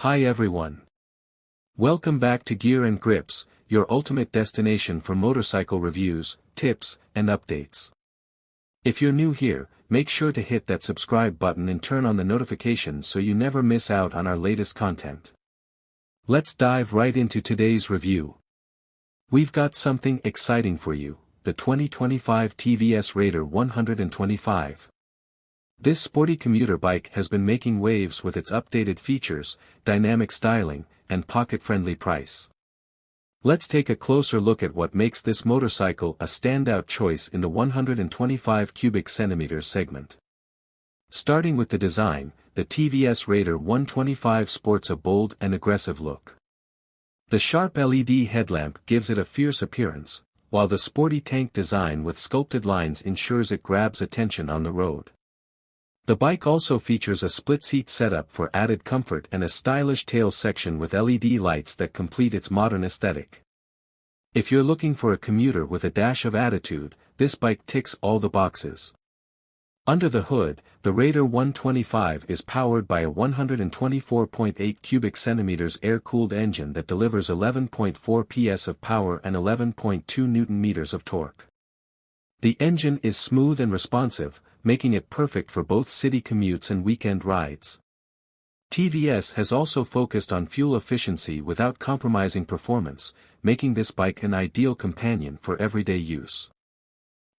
Hi everyone. Welcome back to Gear and Grips, your ultimate destination for motorcycle reviews, tips, and updates. If you're new here, make sure to hit that subscribe button and turn on the notifications so you never miss out on our latest content. Let's dive right into today's review. We've got something exciting for you, the 2025 TVS Raider 125. This sporty commuter bike has been making waves with its updated features, dynamic styling, and pocket-friendly price. Let's take a closer look at what makes this motorcycle a standout choice in the 125 cubic centimeters segment. Starting with the design, the TVS Raider 125 sports a bold and aggressive look. The sharp LED headlamp gives it a fierce appearance, while the sporty tank design with sculpted lines ensures it grabs attention on the road. The bike also features a split-seat setup for added comfort and a stylish tail section with LED lights that complete its modern aesthetic. If you're looking for a commuter with a dash of attitude, this bike ticks all the boxes. Under the hood, the Raider 125 is powered by a 124.8 cubic centimeters air-cooled engine that delivers 11.4 PS of power and 11.2 Newton-meters of torque. The engine is smooth and responsive, making it perfect for both city commutes and weekend rides. TVS has also focused on fuel efficiency without compromising performance, making this bike an ideal companion for everyday use.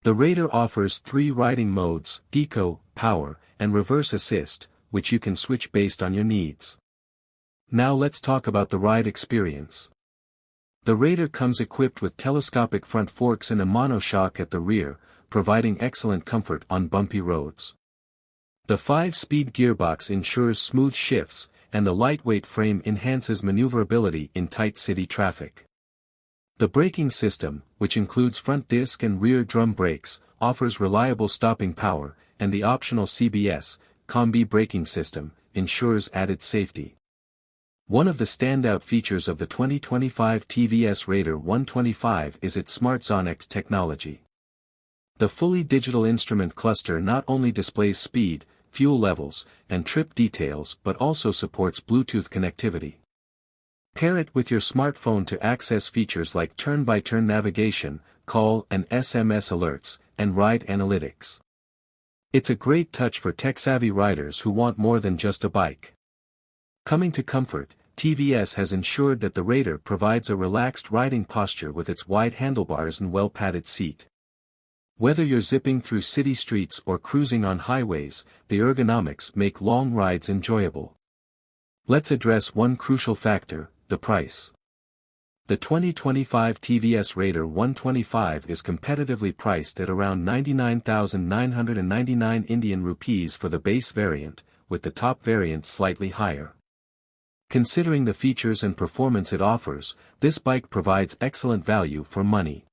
The Raider offers 3 riding modes: Eco, Power, and Reverse Assist, which you can switch based on your needs. Now let's talk about the ride experience. The Raider comes equipped with telescopic front forks and a monoshock at the rear, providing excellent comfort on bumpy roads. The 5-speed gearbox ensures smooth shifts, and the lightweight frame enhances maneuverability in tight city traffic. The braking system, which includes front disc and rear drum brakes, offers reliable stopping power, and the optional CBS, Combi braking system, ensures added safety. One of the standout features of the 2025 TVS Raider 125 is its Smart Zonic technology. The fully digital instrument cluster not only displays speed, fuel levels, and trip details but also supports Bluetooth connectivity. Pair it with your smartphone to access features like turn-by-turn navigation, call and SMS alerts, and ride analytics. It's a great touch for tech-savvy riders who want more than just a bike. Coming to comfort, TVS has ensured that the Raider provides a relaxed riding posture with its wide handlebars and well-padded seat. Whether you're zipping through city streets or cruising on highways, the ergonomics make long rides enjoyable. Let's address one crucial factor: the price. The 2025 TVS Raider 125 is competitively priced at around 99,999 Indian rupees for the base variant, with the top variant slightly higher. Considering the features and performance it offers, this bike provides excellent value for money.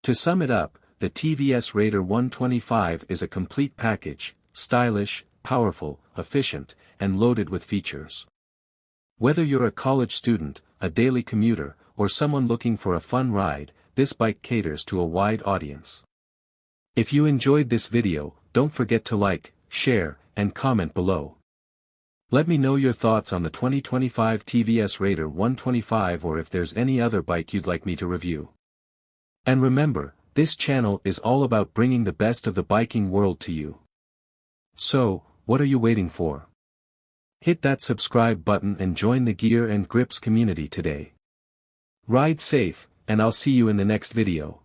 To sum it up, the TVS Raider 125 is a complete package: stylish, powerful, efficient, and loaded with features. Whether you're a college student, a daily commuter, or someone looking for a fun ride, this bike caters to a wide audience. If you enjoyed this video, don't forget to like, share, and comment below. Let me know your thoughts on the 2025 TVS Raider 125 or if there's any other bike you'd like me to review. And remember, this channel is all about bringing the best of the biking world to you. So, what are you waiting for? Hit that subscribe button and join the Gear and Grips community today. Ride safe, and I'll see you in the next video.